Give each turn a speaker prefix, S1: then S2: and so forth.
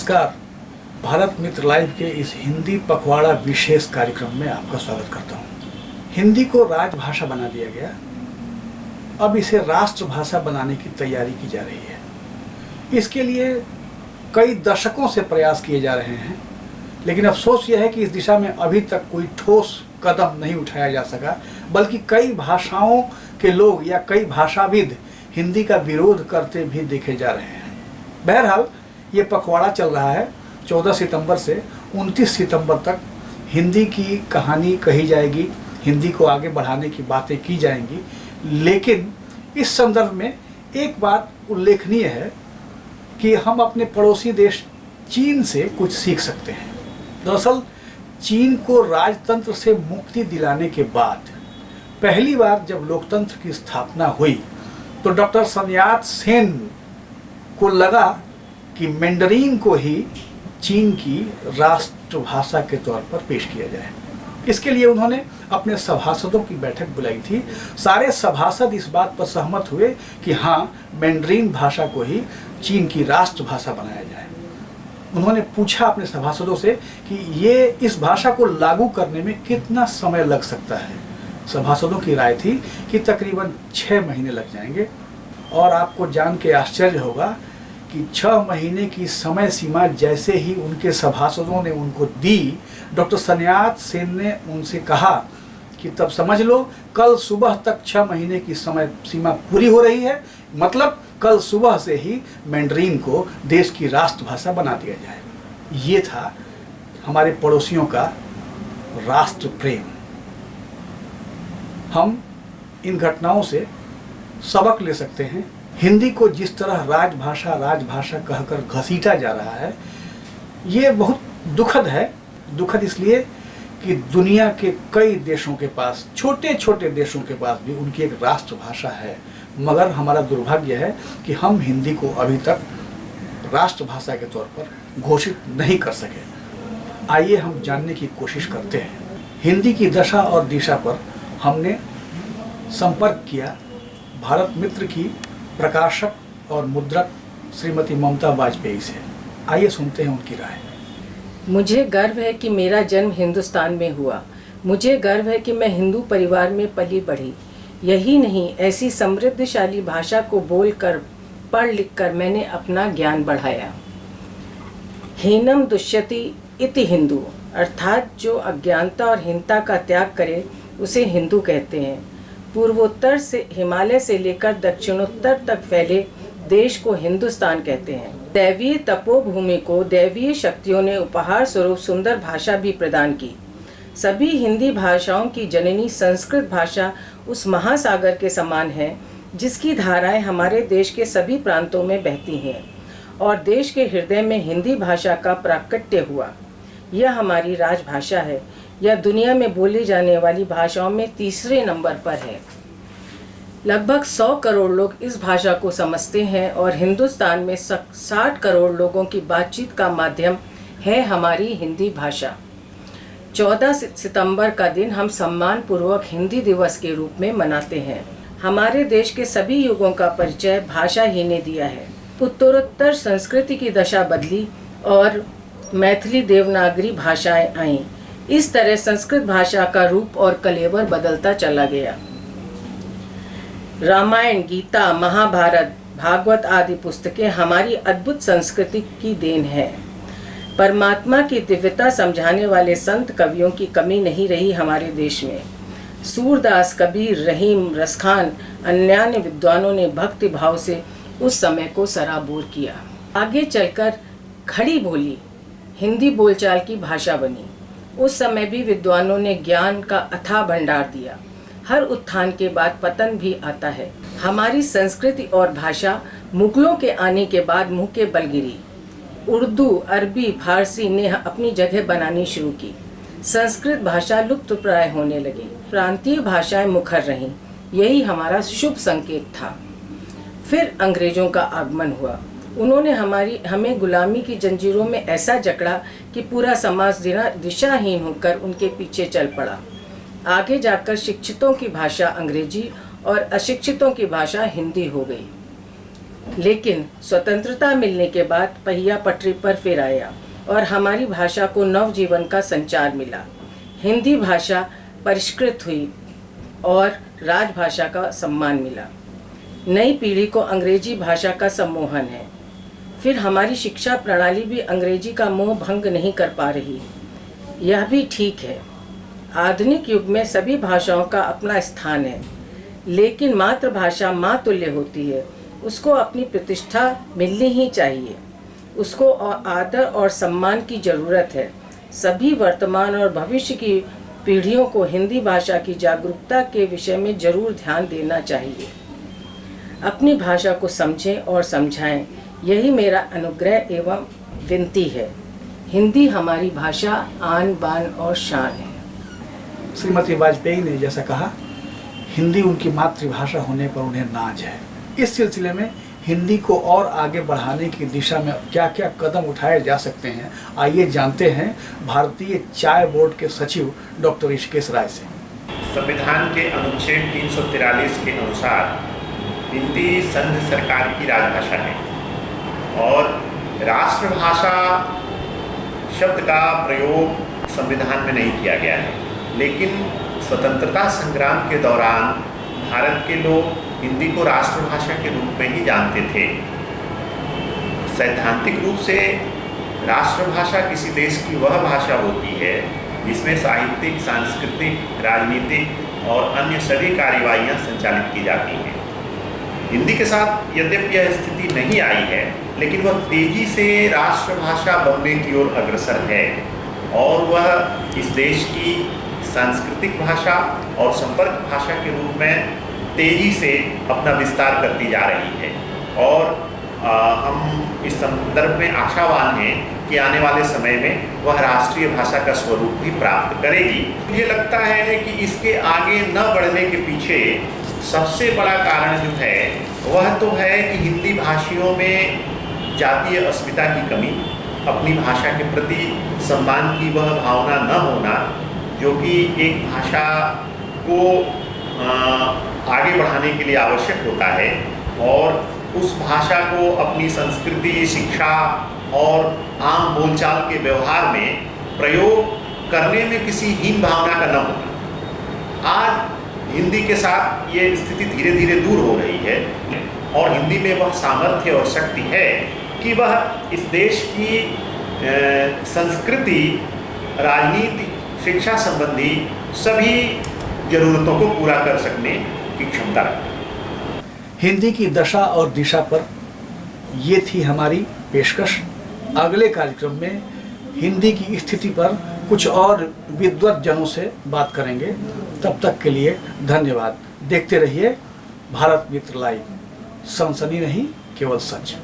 S1: नमस्कार। भारत मित्र लाइव के इस हिंदी पखवाड़ा विशेष कार्यक्रम में आपका स्वागत करता हूँ। हिंदी को राजभाषा बना दिया गया, अब इसे राष्ट्रभाषा बनाने की तैयारी की जा रही है। इसके लिए कई दशकों से प्रयास किए जा रहे हैं, लेकिन अफसोस यह है कि इस दिशा में अभी तक कोई ठोस कदम नहीं उठाया जा सका, बल्कि कई भाषाओं के लोग या कई भाषाविद हिंदी का विरोध करते भी देखे जा रहे हैं। बहरहाल ये पखवाड़ा चल रहा है। 14 सितंबर से 29 सितंबर तक हिंदी की कहानी कही जाएगी, हिंदी को आगे बढ़ाने की बातें की जाएंगी। लेकिन इस संदर्भ में एक बात उल्लेखनीय है कि हम अपने पड़ोसी देश चीन से कुछ सीख सकते हैं। दरअसल चीन को राजतंत्र से मुक्ति दिलाने के बाद पहली बार जब लोकतंत्र की स्थापना हुई तो डॉक्टर सन यात सेन को लगा कि मैंडरीन को ही चीन की राष्ट्रभाषा के तौर पर पेश किया जाए। इसके लिए उन्होंने अपने सभासदों की बैठक बुलाई थी। सारे सभासद इस बात पर सहमत हुए कि हाँ, मैंडरीन भाषा को ही चीन की राष्ट्रभाषा बनाया जाए। उन्होंने पूछा अपने सभासदों से कि ये इस भाषा को लागू करने में कितना समय लग सकता है। सभासदों की राय थी कि तकरीबन 6 महीने लग जाएंगे। और आपको जान के आश्चर्य होगा कि 6 महीने की समय सीमा जैसे ही उनके सभासदों ने उनको दी, डॉक्टर सन यात सेन ने उनसे कहा कि तब समझ लो कल सुबह तक 6 महीने की समय सीमा पूरी हो रही है, मतलब कल सुबह से ही मैंडरीन को देश की राष्ट्रभाषा बना दिया जाए। ये था हमारे पड़ोसियों का राष्ट्र प्रेम। हम इन घटनाओं से सबक ले सकते हैं। हिंदी को जिस तरह राजभाषा कहकर घसीटा जा रहा है, ये बहुत दुखद है। दुखद इसलिए कि दुनिया के कई देशों के पास, छोटे छोटे देशों के पास भी उनकी एक राष्ट्रभाषा है, मगर हमारा दुर्भाग्य है कि हम हिंदी को अभी तक राष्ट्रभाषा के तौर पर घोषित नहीं कर सके। आइए हम जानने की कोशिश करते हैं। हिंदी की दशा और दिशा पर हमने संपर्क किया भारत मित्र की प्रकाशक और मुद्रक श्रीमती ममता वाजपेयी से। आइए सुनते हैं उनकी राय।
S2: मुझे गर्व है कि मेरा जन्म हिंदुस्तान में हुआ। मुझे गर्व है कि मैं हिंदू परिवार में पली बढ़ी। यही नहीं, ऐसी समृद्धशाली भाषा को बोलकर, पढ़ लिख कर मैंने अपना ज्ञान बढ़ाया। हीनम दुष्यति इति हिंदू, अर्थात जो अज्ञानता और हीनता का त्याग करे उसे हिंदू कहते हैं। पूर्वोत्तर से हिमालय से लेकर दक्षिणोत्तर तक फैले देश को हिंदुस्तान कहते हैं। दैवीय तपोभूमि को दैवीय शक्तियों ने उपहार स्वरूप सुंदर भाषा भी प्रदान की। सभी हिंदी भाषाओं की जननी संस्कृत भाषा उस महासागर के समान है जिसकी धाराएं हमारे देश के सभी प्रांतों में बहती हैं, और देश के हृदय में हिंदी भाषा का प्राकट्य हुआ। यह हमारी राजभाषा है। यह दुनिया में बोली जाने वाली भाषाओं में 3रे नंबर पर है। लगभग 100 करोड़ लोग इस भाषा को समझते हैं और हिंदुस्तान में 60 करोड़ लोगों की बातचीत का माध्यम है हमारी हिंदी भाषा। 14 सितंबर का दिन हम सम्मानपूर्वक हिंदी दिवस के रूप में मनाते हैं। हमारे देश के सभी युगों का परिचय भाषा ही ने दिया है। उत्तरोत्तर संस्कृति की दशा बदली और मैथिली देवनागरी भाषाएं आईं। इस तरह संस्कृत भाषा का रूप और कलेवर बदलता चला गया। रामायण, गीता, महाभारत, भागवत आदि पुस्तकें हमारी अद्भुत संस्कृति की देन है। परमात्मा की दिव्यता समझाने वाले संत कवियों की कमी नहीं रही हमारे देश में। सूरदास, कबीर, रहीम, रसखान, अन्यान्य विद्वानों ने भक्ति भाव से उस समय को सराबोर किया। आगे चलकर खड़ी बोली हिंदी बोलचाल की भाषा बनी। उस समय भी विद्वानों ने ज्ञान का अथाह भंडार दिया। हर उत्थान के बाद पतन भी आता है। हमारी संस्कृति और भाषा मुगलों के आने के बाद मुंह के बल गिरी। उर्दू, अरबी, फारसी ने अपनी जगह बनानी शुरू की। संस्कृत भाषा लुप्त प्राय होने लगी। प्रांतीय भाषाएं मुखर रहीं। यही हमारा शुभ संकेत था। फिर अंग्रेजों का आगमन हुआ। उन्होंने हमें गुलामी की जंजीरों में ऐसा जकड़ा कि पूरा समाज दिशाहीन होकर उनके पीछे चल पड़ा। आगे जाकर शिक्षितों की भाषा अंग्रेजी और अशिक्षितों की भाषा हिंदी हो गई। लेकिन स्वतंत्रता मिलने के बाद पहिया पटरी पर फिर आया और हमारी भाषा को नवजीवन का संचार मिला। हिंदी भाषा परिष्कृत हुई और राजभाषा का सम्मान मिला। नई पीढ़ी को अंग्रेजी भाषा का सम्मोहन है। फिर हमारी शिक्षा प्रणाली भी अंग्रेजी का मोह भंग नहीं कर पा रही। यह भी ठीक है। आधुनिक युग में सभी भाषाओं का अपना स्थान है, लेकिन मातृभाषा माँ तुल्य होती है। उसको अपनी प्रतिष्ठा मिलनी ही चाहिए। उसको आदर और सम्मान की ज़रूरत है। सभी वर्तमान और भविष्य की पीढ़ियों को हिंदी भाषा की जागरूकता के विषय में जरूर ध्यान देना चाहिए। अपनी भाषा को समझें और समझाएं, यही मेरा अनुग्रह एवं विनती है। हिंदी हमारी भाषा आन बान और शान है।
S1: श्रीमती वाजपेयी ने जैसा कहा, हिंदी उनकी मातृभाषा होने पर उन्हें नाज है। इस सिलसिले में हिंदी को और आगे बढ़ाने की दिशा में क्या क्या कदम उठाए जा सकते हैं, आइए जानते हैं भारतीय चाय बोर्ड के सचिव डॉक्टर ऋषिकेश राय से।
S3: संविधान के अनुच्छेद 343 के अनुसार हिंदी संघ सरकार की राजभाषा है और राष्ट्रभाषा शब्द का प्रयोग संविधान में नहीं किया गया है, लेकिन स्वतंत्रता संग्राम के दौरान भारत के लोग हिंदी को राष्ट्रभाषा के रूप में ही जानते थे। सैद्धांतिक रूप से राष्ट्रभाषा किसी देश की वह भाषा होती है जिसमें साहित्यिक, सांस्कृतिक, राजनीतिक और अन्य सभी कार्यवाहियाँ संचालित की जाती हैं। हिंदी के साथ यद्यपि यह स्थिति नहीं आई है, लेकिन वह तेजी से राष्ट्रभाषा बनने की ओर अग्रसर है और वह इस देश की सांस्कृतिक भाषा और संपर्क भाषा के रूप में तेजी से अपना विस्तार करती जा रही है। और हम इस संदर्भ में आशावान हैं कि आने वाले समय में वह राष्ट्रीय भाषा का स्वरूप भी प्राप्त करेगी। मुझे लगता है कि इसके आगे न बढ़ने के पीछे सबसे बड़ा कारण जो है वह तो है कि हिंदी भाषियों में जातीय अस्मिता की कमी, अपनी भाषा के प्रति सम्मान की वह भावना न होना जो कि एक भाषा को आगे बढ़ाने के लिए आवश्यक होता है, और उस भाषा को अपनी संस्कृति, शिक्षा और आम बोलचाल के व्यवहार में प्रयोग करने में किसी हीन भावना का न होना। आज हिंदी के साथ ये स्थिति धीरे धीरे दूर हो रही है और हिंदी में वह सामर्थ्य और शक्ति है कि वह इस देश की संस्कृति, राजनीति, शिक्षा संबंधी सभी जरूरतों को पूरा कर सकने की क्षमता रखती है।
S1: हिंदी की दशा और दिशा पर ये थी हमारी पेशकश। अगले कार्यक्रम में हिंदी की स्थिति पर कुछ और विद्वत जनों से बात करेंगे। तब तक के लिए धन्यवाद। देखते रहिए भारत मित्र लाइव, सनसनी नहीं केवल सच।